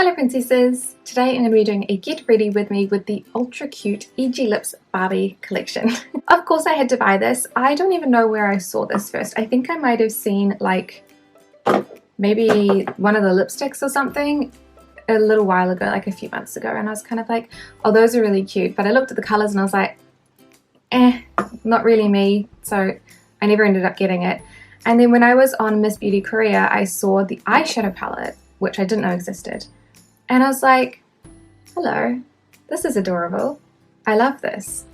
Hello princesses! Today I'm going to be doing a get ready with me with the ultra cute Eglips Barbie collection. Of course I had to buy this. I don't even know where I saw this first. I think I might have seen like maybe one of the lipsticks or something a little while ago, like a few months ago, and I was kind of like, oh, those are really cute, but I looked at the colours and I was like, not really me, so I never ended up getting it. And then when I was on Miss Beauty Korea, I saw the eyeshadow palette, which I didn't know existed. And I was like, hello, this is adorable. I love this,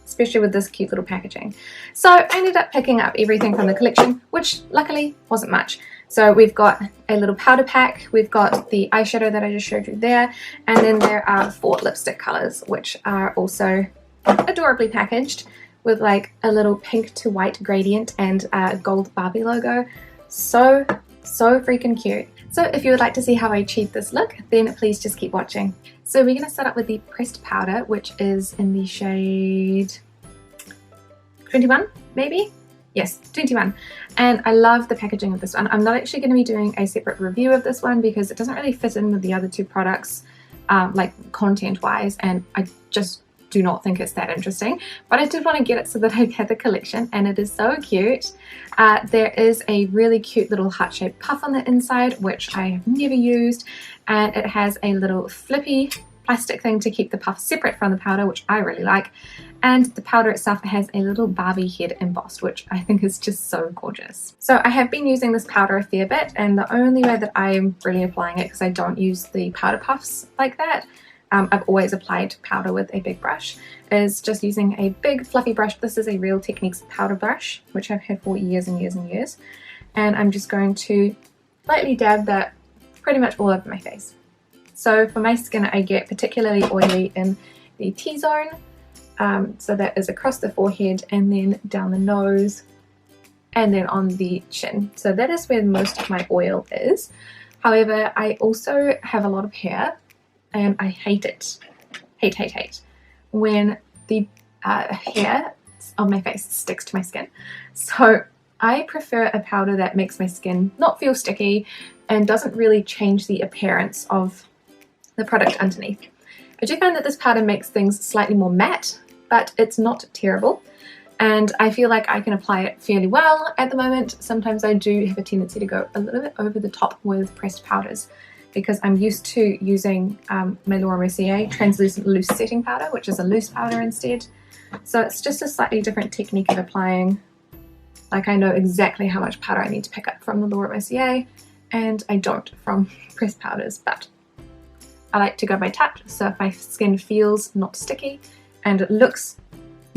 especially with this cute little packaging. So I ended up picking up everything from the collection, which luckily wasn't much. So we've got a little powder pack, we've got the eyeshadow that I just showed you there, and then there are 4 lipstick colors, which are also adorably packaged with like a little pink to white gradient and a gold Barbie logo. So freaking cute. So if you would like to see how I achieved this look, then please just keep watching. So we're going to start up with the pressed powder, which is in the shade 21, maybe? Yes, 21. And I love the packaging of this one. I'm not actually going to be doing a separate review of this one because it doesn't really fit in with the other 2 products, like content-wise, and I just do not think it's that interesting, but I did want to get it so that I had the collection, and it is so cute. There is a really cute little heart-shaped puff on the inside, which I have never used, and it has a little flippy plastic thing to keep the puff separate from the powder, which I really like, and the powder itself has a little Barbie head embossed, which I think is just so gorgeous. So I have been using this powder a fair bit, and the only way that I'm really applying it, because I don't use the powder puffs like that, I've always applied powder with a big brush, is just using a big fluffy brush. This is a Real Techniques powder brush, which I've had for years and years and years. And I'm just going to lightly dab that pretty much all over my face. So for my skin, I get particularly oily in the T-zone. So that is across the forehead and then down the nose and then on the chin. So that is where most of my oil is. However, I also have a lot of hair. And I hate it, hate, when the hair on my face sticks to my skin. So I prefer a powder that makes my skin not feel sticky and doesn't really change the appearance of the product underneath. I do find that this powder makes things slightly more matte, but it's not terrible. And I feel like I can apply it fairly well at the moment. Sometimes I do have a tendency to go a little bit over the top with pressed powders, because I'm used to using my Laura Mercier translucent loose setting powder, which is a loose powder instead. So it's just a slightly different technique of applying. Like, I know exactly how much powder I need to pick up from the Laura Mercier, and I don't from pressed powders, but I like to go by touch. So if my skin feels not sticky and it looks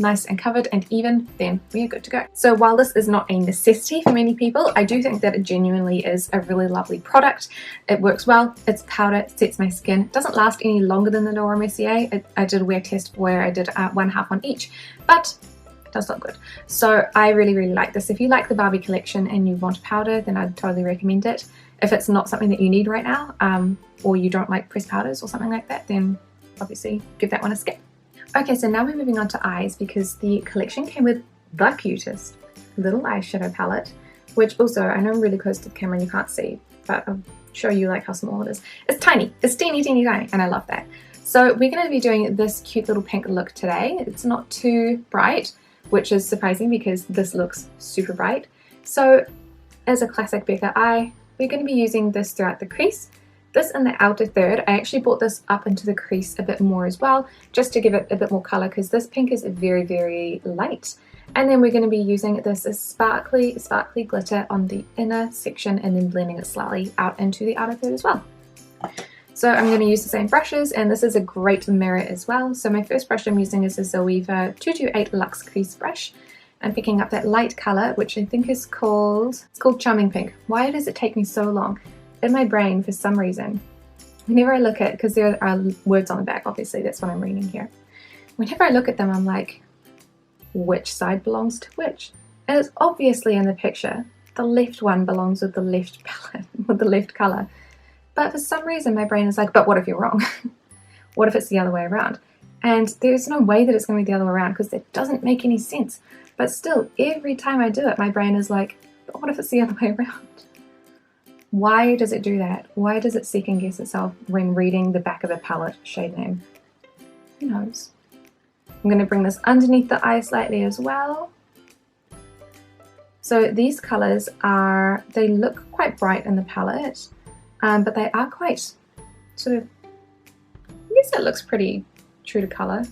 nice and covered and even, then we are good to go. So while this is not a necessity for many people, I do think that it genuinely is a really lovely product. It works well, it's powder, it sets my skin. It doesn't last any longer than the Laura Mercier. I did a wear test where I did 1/2 on each, but it does look good. So I really like this. If you like the Barbie collection and you want powder, then I'd totally recommend it. If it's not something that you need right now, or you don't like pressed powders or something like that, then obviously give that one a skip. Okay, so now we're moving on to eyes, because the collection came with the cutest little eyeshadow palette, which also, I know I'm really close to the camera and you can't see, but I'll show you like how small it is. It's tiny, it's teeny tiny, and I love that. So we're going to be doing this cute little pink look today. It's not too bright, which is surprising because this looks super bright. So as a classic Becca eye, we're going to be using this throughout the crease. This in the outer third. I actually brought this up into the crease a bit more as well, just to give it a bit more color, because this pink is very light. And then we're going to be using this as sparkly glitter on the inner section, and then blending it slightly out into the outer third as well. So I'm going to use the same brushes, and this is a great mirror as well. So my first brush I'm using is a Zoeva 228 Luxe Crease brush. I'm picking up that light color, which I think is called, it's called Charming Pink. Why does it take me so long? In my brain, for some reason, whenever I look at, because there are words on the back, obviously that's what I'm reading here. Whenever I look at them, I'm like, which side belongs to which? And it's obviously in the picture, the left one belongs with the left palette, with the left color. But for some reason, my brain is like, but what if you're wrong? What if it's the other way around? And there's no way that it's going to be the other way around, because it doesn't make any sense. But still, every time I do it, my brain is like, but what if it's the other way around? Why does it do that? Why does it second guess itself when reading the back of a palette shade name? Who knows? I'm going to bring this underneath the eye slightly as well. So these colours are, they look quite bright in the palette, but they are quite sort of, I guess it looks pretty true to colour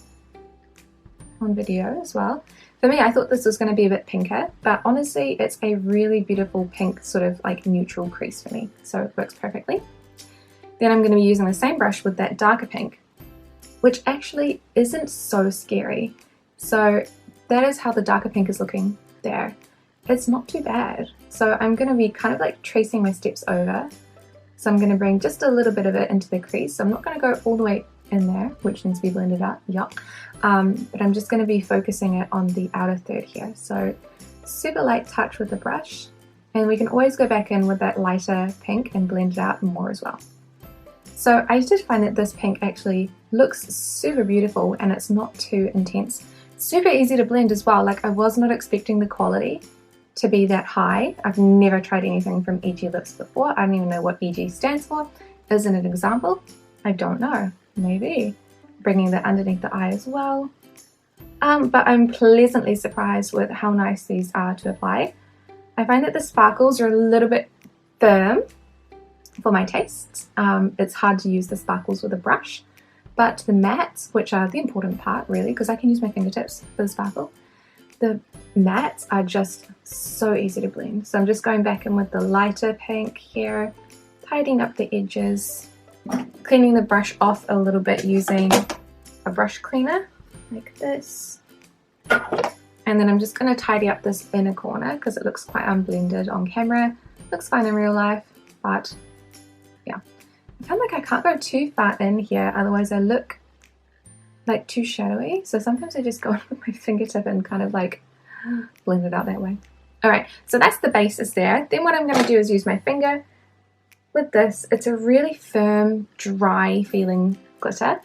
on video as well. For me, I thought this was going to be a bit pinker, but honestly, it's a really beautiful pink, sort of like neutral crease for me, so it works perfectly. Then I'm going to be using the same brush with that darker pink, which actually isn't so scary. So that is how the darker pink is looking there. It's not too bad. So I'm going to be kind of like tracing my steps over. So I'm going to bring just a little bit of it into the crease. So I'm not going to go all the way in there, which needs to be blended out, yup. But I'm just going to be focusing it on the outer third here. So super light touch with the brush, and we can always go back in with that lighter pink and blend it out more as well. So I did find that this pink actually looks super beautiful and it's not too intense. Super easy to blend as well. Like, I was not expecting the quality to be that high. I've never tried anything from Eglips before. I don't even know what EG stands for. Is it an example? I don't know. Maybe. Bringing that underneath the eye as well. But I'm pleasantly surprised with how nice these are to apply. I find that the sparkles are a little bit firm for my tastes. It's hard to use the sparkles with a brush, but the mattes, which are the important part really, because I can use my fingertips for the sparkle, the mattes are just so easy to blend. So I'm just going back in with the lighter pink here, tidying up the edges, cleaning the brush off a little bit using a brush cleaner like this. And then I'm just going to tidy up this inner corner because it looks quite unblended on camera. Looks fine in real life, but yeah. I feel like I can't go too far in here, otherwise I look like too shadowy. So sometimes I just go in with my fingertip and kind of like blend it out that way. Alright, so that's the basis there. Then what I'm going to do is use my finger with this. It's a really firm, dry feeling glitter,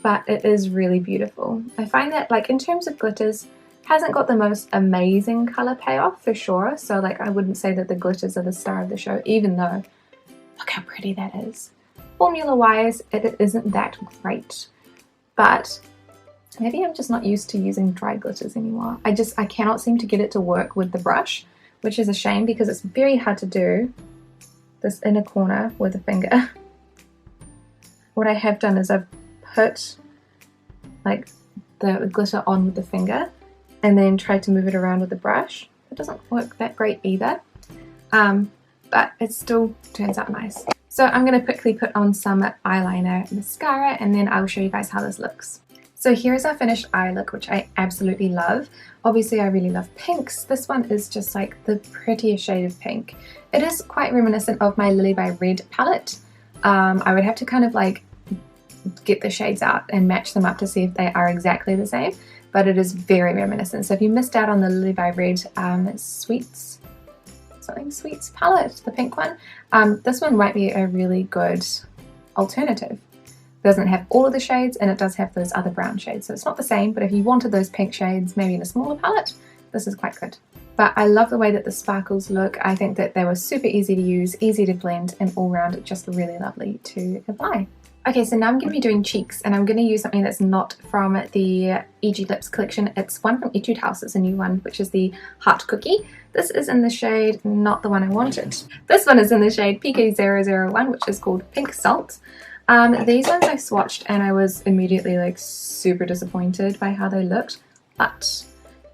but it is really beautiful. I find that, like, in terms of glitters, hasn't got the most amazing color payoff for sure. So like, I wouldn't say that the glitters are the star of the show, even though look how pretty that is. Formula wise, it isn't that great, but maybe I'm just not used to using dry glitters anymore. I cannot seem to get it to work with the brush, which is a shame because it's very hard to do this inner corner with a finger. What I have done is I've put like the glitter on with the finger and then tried to move it around with the brush. It doesn't work that great either, but it still turns out nice. So I'm going to quickly put on some eyeliner, mascara, and then I'll show you guys how this looks. So here's our finished eye look, which I absolutely love. Obviously I really love pinks. This one is just like the prettiest shade of pink. It is quite reminiscent of my Lily by Red palette. I would have to kind of like get the shades out and match them up to see if they are exactly the same, but it is very reminiscent. So if you missed out on the Lily by Red Sweets palette, the pink one, this one might be a really good alternative. It doesn't have all of the shades and it does have those other brown shades, so it's not the same, but if you wanted those pink shades maybe in a smaller palette, this is quite good. But I love the way that the sparkles look. I think that they were super easy to use, easy to blend, and all around just really lovely to apply. Okay, so now I'm going to be doing cheeks, and I'm going to use something that's not from the Eglips collection. It's one from Etude House. It's a new one, which is the Heart Cookie. This is in the shade, not the one I wanted. This one is in the shade PK001, which is called Pink Salt. These ones I swatched and I was immediately like super disappointed by how they looked, but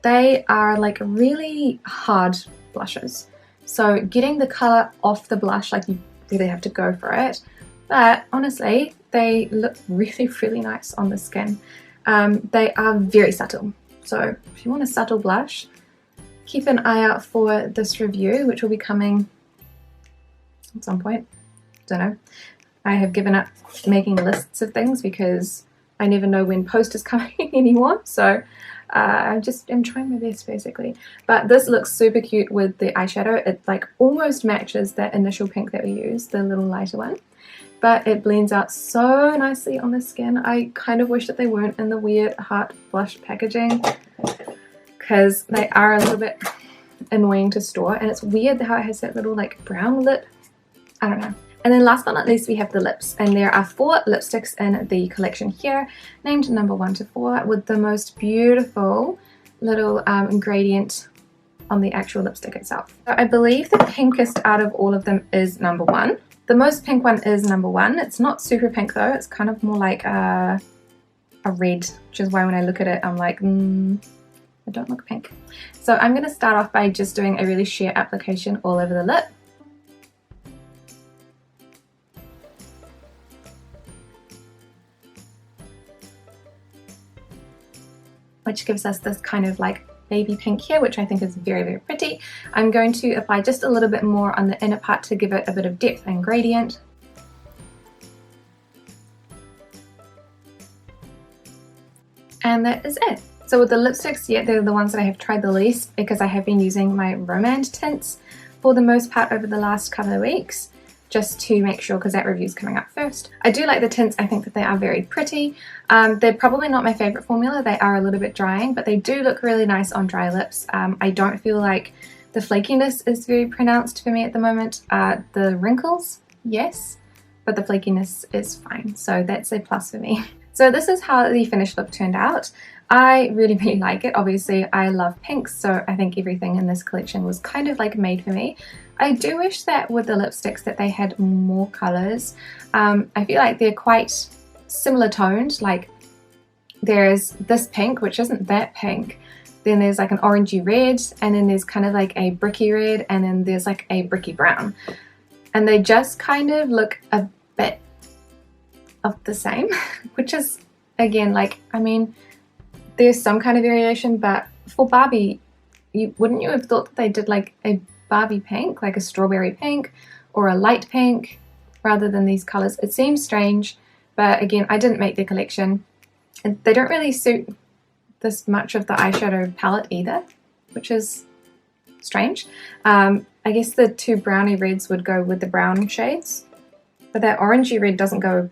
they are like really hard blushes. So getting the color off the blush, like you really have to go for it. But honestly, they look really, really nice on the skin. They are very subtle. So if you want a subtle blush, keep an eye out for this review, which will be coming at some point. Don't know. I have given up making lists of things because I never know when post is coming anymore. So I just am trying my best basically. But this looks super cute with the eyeshadow. It like almost matches that initial pink that we used, the little lighter one. But it blends out so nicely on the skin. I kind of wish that they weren't in the weird heart blush packaging because they are a little bit annoying to store. And it's weird how it has that little like brown lip I don't know. And then last but not least, we have the lips, and there are 4 lipsticks in the collection here, named number 1 to 4, with the most beautiful little ingredient on the actual lipstick itself. So I believe the pinkest out of all of them is number 1. The most pink one is number 1. It's not super pink though, it's kind of more like a red, which is why when I look at it I'm like, it don't look pink. So I'm going to start off by just doing a really sheer application all over the lip. Which gives us this kind of like baby pink here, which I think is very, very pretty. I'm going to apply just a little bit more on the inner part to give it a bit of depth and gradient. And that is it. So with the lipsticks, yeah, they're the ones that I have tried the least because I have been using my Romand tints for the most part over the last couple of weeks, just to make sure, because that review is coming up first. I do like the tints. I think that they are very pretty. They're probably not my favorite formula. They are a little bit drying, but they do look really nice on dry lips. I don't feel like the flakiness is very pronounced for me at the moment. The wrinkles, yes, but the flakiness is fine. So that's a plus for me. So this is how the finished look turned out. I really, really like it. Obviously, I love pinks, so I think everything in this collection was kind of like made for me. I do wish that with the lipsticks that they had more colors. I feel like they're quite similar toned. Like there's this pink, which isn't that pink. Then there's like an orangey red, and then there's kind of like a bricky red, and then there's like a bricky brown. And they just kind of look a bit of the same, which is, again, like, I mean, there's some kind of variation, but for Barbie, wouldn't you have thought that they did like a Barbie pink, like a strawberry pink or a light pink, rather than these colors? It seems strange, but again, I didn't make their collection, and they don't really suit this much of the eyeshadow palette either, which is strange. I guess the 2 brownie reds would go with the brown shades, but that orangey red doesn't go.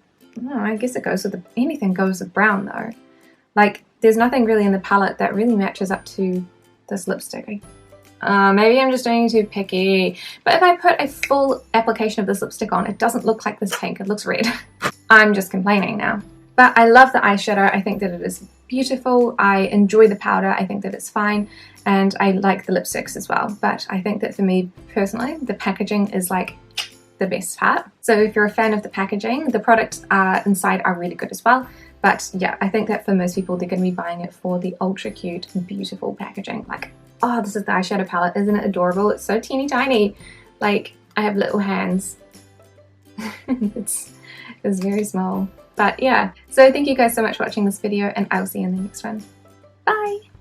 Oh, I guess it goes with anything goes with brown though. Like there's nothing really in the palette that really matches up to this lipstick. Maybe I'm just being too picky, but if I put a full application of this lipstick on, it doesn't look like this pink, it looks red. I'm just complaining now. But I love the eyeshadow. I think that it is beautiful. I enjoy the powder. I think that it's fine, and I like the lipsticks as well. But I think that for me personally, the packaging is like the best part. So if you're a fan of the packaging, the products inside are really good as well. But yeah, I think that for most people, they're going to be buying it for the ultra cute, beautiful packaging. Like, oh, this is the eyeshadow palette. Isn't it adorable? It's so teeny tiny. Like, I have little hands. it's very small. But yeah, so thank you guys so much for watching this video, and I will see you in the next one. Bye!